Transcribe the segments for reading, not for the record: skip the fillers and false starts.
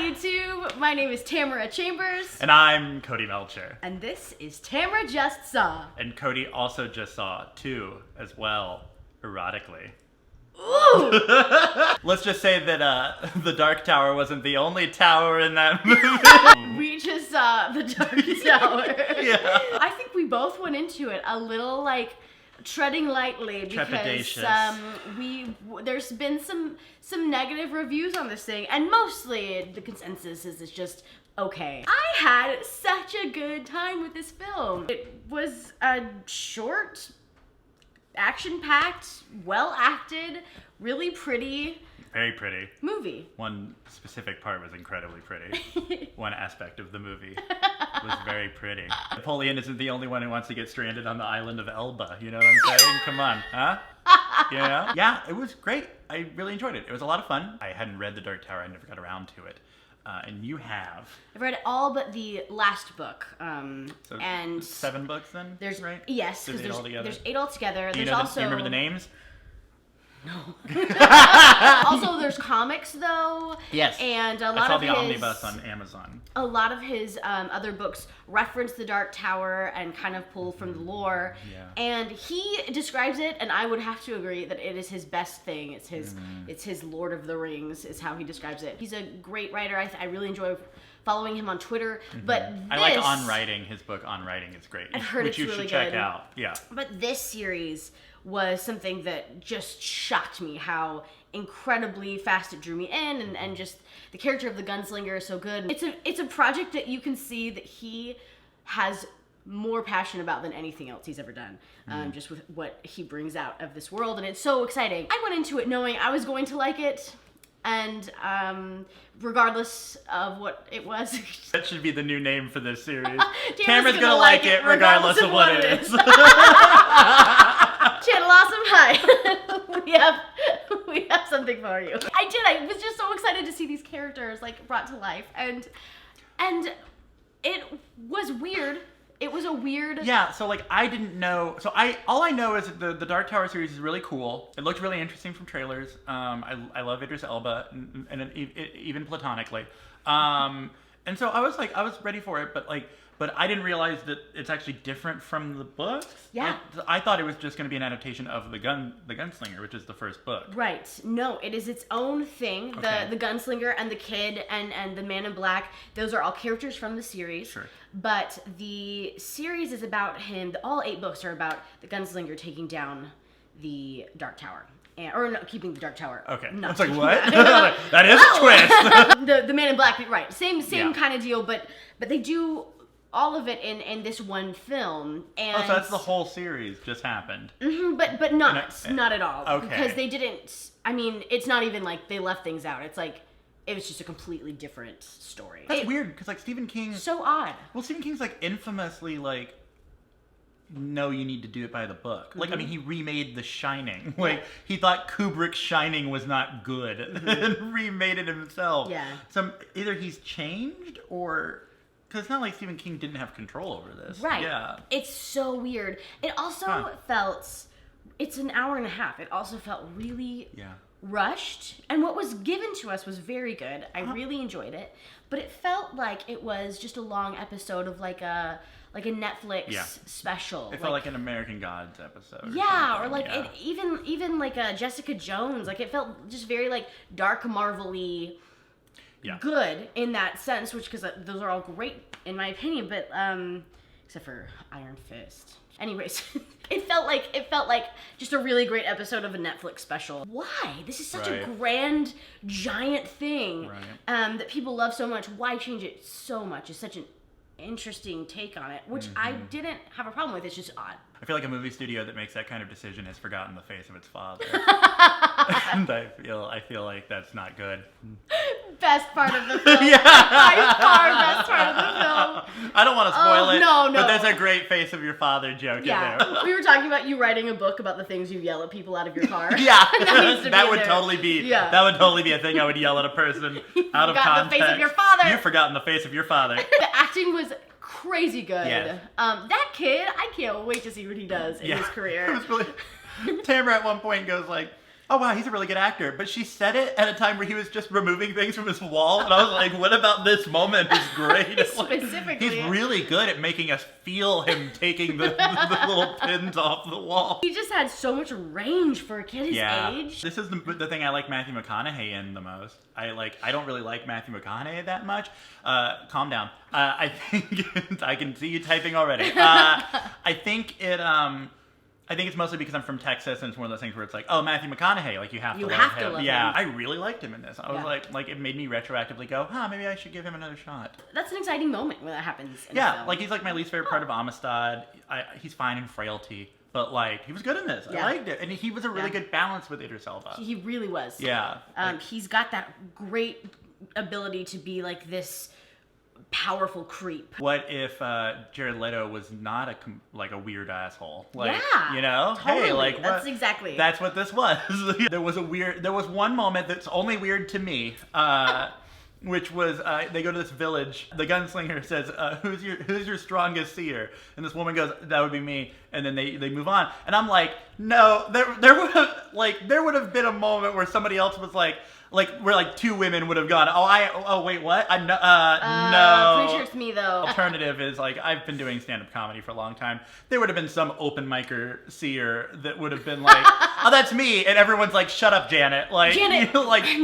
YouTube. My name is Tamara Chambers. And I'm Cody Melcher. And this is Tamara Just Saw. And Cody also just saw 2 as well, erotically. Ooh! Let's just say that the Dark Tower wasn't the only tower in that movie. We just saw the Dark Tower. Yeah. I think we both went into it a little like treading lightly because there's been some negative reviews on this thing, and mostly the consensus is it's just okay. I had such a good time with this film. It was a short, action-packed, well-acted, really pretty Very pretty. movie. One specific part was incredibly pretty. One aspect of the movie was very pretty. Napoleon isn't the only one who wants to get stranded on the island of Elba. You know what I'm saying? Come on, huh? Yeah? Yeah, it was great. I really enjoyed it. It was a lot of fun. I hadn't read The Dark Tower. I never got around to it. And you have. I've read all but the last book. So and 7 books then? There's right? Yes, There's 8 altogether. There's 8 altogether. Do you There's do you remember the names? No. Also, there's comics though. Yes. And I saw the omnibus on Amazon. A lot of his other books reference the Dark Tower and kind of pull from the lore. Yeah. And he describes it, and I would have to agree that it is his best thing. It's his Lord of the Rings is how he describes it. He's a great writer. I really enjoy following him on Twitter. But I like On Writing. His book On Writing is great. I've heard which you really should check good. out. Yeah. But this series was something that just shocked me how incredibly fast it drew me in, and just the character of the gunslinger is so good. It's a project that you can see that he has more passion about than anything else he's ever done, just with what he brings out of this world, and it's so exciting. I went into it knowing I was going to like it, and regardless of what it was. That should be the new name for this series. Tamara's gonna like it regardless of what it is. Channel Awesome, hi. we have something for you. I was just so excited to see these characters like brought to life, and it was weird. It was a weird. Yeah, so like I didn't know. So all I know is that the Dark Tower series is really cool. It looked really interesting from trailers. I love Idris Elba, and even platonically. And so I was ready for it, but I didn't realize that it's actually different from the books. Yeah. I thought it was just going to be an adaptation of the Gunslinger, which is the first book. Right. No, it is its own thing. Okay. The Gunslinger and the Kid and the Man in Black, those are all characters from the series. Sure. But the series is about him. All 8 books are about the Gunslinger taking down the Dark Tower. Keeping the Dark Tower. Okay. Not It's like, taking what? that. That is a twist. the Man in Black, right. Same Yeah. kind of deal, but they do all of it in this one film. And Oh, so that's the whole series just happened. but not at all. Okay. Because they didn't. I mean, it's not even like they left things out. It's like it was just a completely different story. That's weird because like Stephen King. So odd. Well, Stephen King's like infamously like, no, you need to do it by the book. Like, I mean, he remade The Shining. Like, he thought Kubrick's Shining was not good and remade it himself. Yeah. So either he's changed or. Because it's not like Stephen King didn't have control over this. Right. Yeah. It's so weird. It also felt. It's an hour and a half. It also felt really. Yeah. Rushed, and what was given to us was very good. I really enjoyed it, but it felt like it was just a long episode of like a Netflix special. It felt like an American Gods episode. Or like it, even like a Jessica Jones. Like it felt just very like dark Marvel-y. Yeah. Good in that sense, which because those are all great in my opinion, but except for Iron Fist. Anyways, it felt like just a really great episode of a Netflix special. Why? This is such a grand, giant thing that people love so much. Why change it so much? It's such an interesting take on it, which I didn't have a problem with. It's just odd. I feel like a movie studio that makes that kind of decision has forgotten the face of its father. And I feel like that's not good. Best part of the film. By far, best part of the film. I don't want to spoil it. No. But there's a great face of your father joke in there. We were talking about you writing a book about the things you yell at people out of your car. Yeah, that would totally be a thing I would yell at a person out of The context. face of your father. You've forgotten the face of your father. The acting was crazy good. Yes. That kid, I can't wait to see what he does in his career. It was really... Tamara at one point goes like, oh wow, he's a really good actor. But she said it at a time where he was just removing things from his wall, and I was like, what about this moment is great? Specifically. He's really good at making us feel him taking the little pins off the wall. He just had so much range for a kid his age. This is the thing I like Matthew McConaughey in the most. I don't really like Matthew McConaughey that much. Calm down. I think I can see you typing already. I think it's mostly because I'm from Texas, and it's one of those things where it's like, oh, Matthew McConaughey, like you have to love him. Yeah, I really liked him in this. I was like it made me retroactively go, maybe I should give him another shot. That's an exciting moment when that happens. In the film. Like he's like my least favorite part of Amistad. He's fine in Frailty. But, like, he was good in this. I liked it. And he was a really good balance with Idris Elba. He really was. Yeah. He's got that great ability to be, like, this powerful creep. What if Jared Leto was not a weird asshole? Like, yeah. You know? Totally. Hey, like, that's exactly. That's what this was. There was one moment that's only weird to me. Which was they go to this village. The gunslinger says, "Who's your strongest seer?" And this woman goes, "That would be me." And then they move on. And I'm like, no, there would have been a moment where somebody else was like where like two women would have gone, wait, what? No. Pretty sure it's me though. Alternative is like I've been doing stand-up comedy for a long time. There would have been some open micer seer that would have been like, oh, that's me, and everyone's like, shut up, Janet. Like, Janet,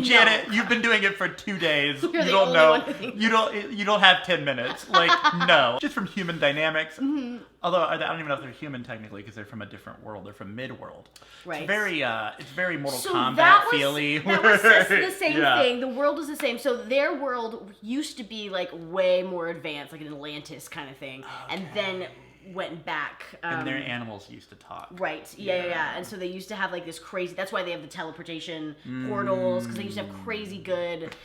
Janet, you've been doing it for 2 days. You're you don't know. You don't have 10 minutes. Like, no. Just from human dynamics. Mm-hmm. Although I don't even know if they're human technically because they're from a different world. They're from mid-world. Right. It's very Mortal Kombat feely. That was the same thing. The world was the same. So their world used to be like way more advanced, like an Atlantis kind of thing, and then went back. And their animals used to talk. Right. Yeah. And so they used to have like this crazy. That's why they have the teleportation portals, because they used to have crazy good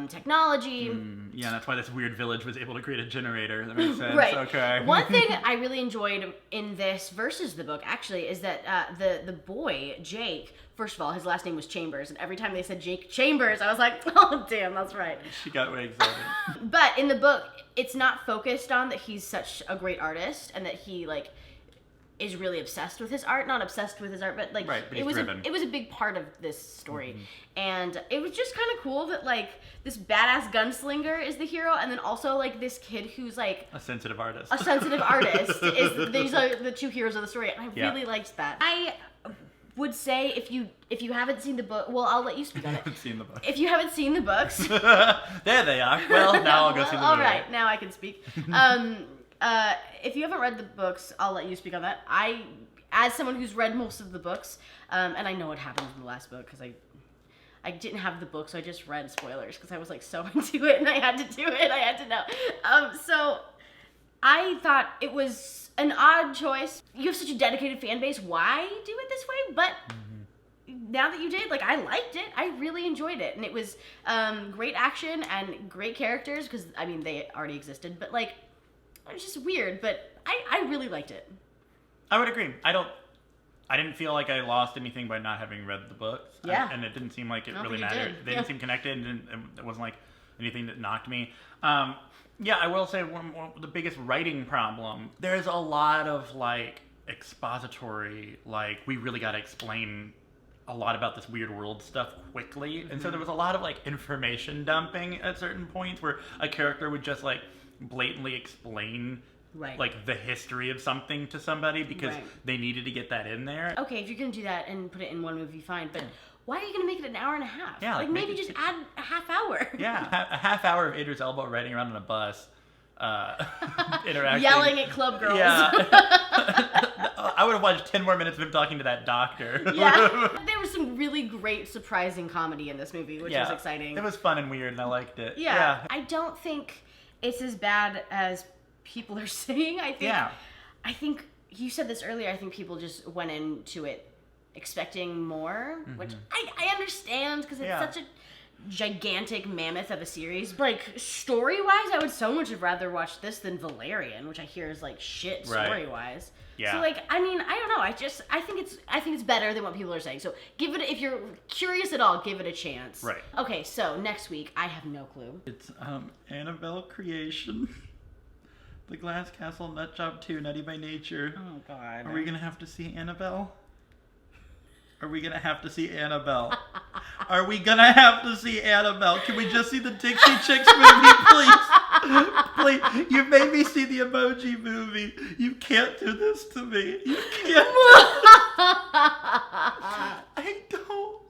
technology. Yeah, that's why this weird village was able to create a generator. That makes sense. Right. Okay. One thing I really enjoyed in this versus the book actually is that the boy Jake. First of all, his last name was Chambers, and every time they said Jake Chambers, I was like, oh damn, that's right. She got way excited. But in the book, it's not focused on that he's such a great artist and that he like is really obsessed with his art. Not obsessed with his art, but like but it was a big part of this story. And it was just kind of cool that like this badass gunslinger is the hero, and then also like this kid who's like a sensitive artist. These are the two heroes of the story, and I really liked that. I would say if you haven't seen the book, well, I'll let you speak on it. Seen the book. If you haven't seen the books, there they are. Well, now I'll go see the movie. All right, now I can speak. If you haven't read the books, I'll let you speak on that. As someone who's read most of the books, and I know what happens in the last book because I didn't have the book, so I just read spoilers because I was like so into it and I had to do it. I had to know. So I thought it was an odd choice. You have such a dedicated fan base. Why do it this way? But now that you did, like, I liked it. I really enjoyed it. And it was great action and great characters because, I mean, they already existed. But, like, it was just weird. But I really liked it. I would agree. I didn't feel like I lost anything by not having read the books. Yeah. And it didn't seem like it really think it mattered. did. They didn't seem connected, and it wasn't like anything that knocked me. Yeah, I will say the biggest writing problem, there's a lot of like expository, like we really got to explain a lot about this weird world stuff quickly. And so there was a lot of like information dumping at certain points where a character would just like blatantly explain like the history of something to somebody because they needed to get that in there. Okay, if you're going to do that and put it in one movie, fine. But why are you going to make it an hour and a half? Yeah, like maybe just add a half hour. Yeah, a half hour of Idris Elba riding around on a bus, interacting. Yelling at club girls. Yeah. I would have watched 10 more minutes of him talking to that doctor. Yeah. There was some really great, surprising comedy in this movie, which was exciting. It was fun and weird, and I liked it. Yeah. I don't think it's as bad as people are saying. I think you said this earlier. I think people just went into it expecting more, which I understand because it's such a gigantic mammoth of a series. Like, story-wise, I would so much have rather watched this than Valerian, which I hear is like shit story-wise. Yeah. So like, I mean, I don't know. I think it's better than what people are saying. So give it, if you're curious at all, give it a chance. Right. Okay, so next week I have no clue. It's Annabelle Creation. The Glass Castle, Nut Job 2, Nutty by Nature. Oh God. Are we gonna have to see Annabelle? Are we gonna have to see Annabelle? Are we gonna have to see Annabelle? Can we just see the Dixie Chicks movie, please? Please, you made me see the Emoji Movie. You can't do this to me. You can't. I don't.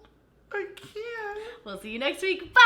I can't. We'll see you next week. Bye!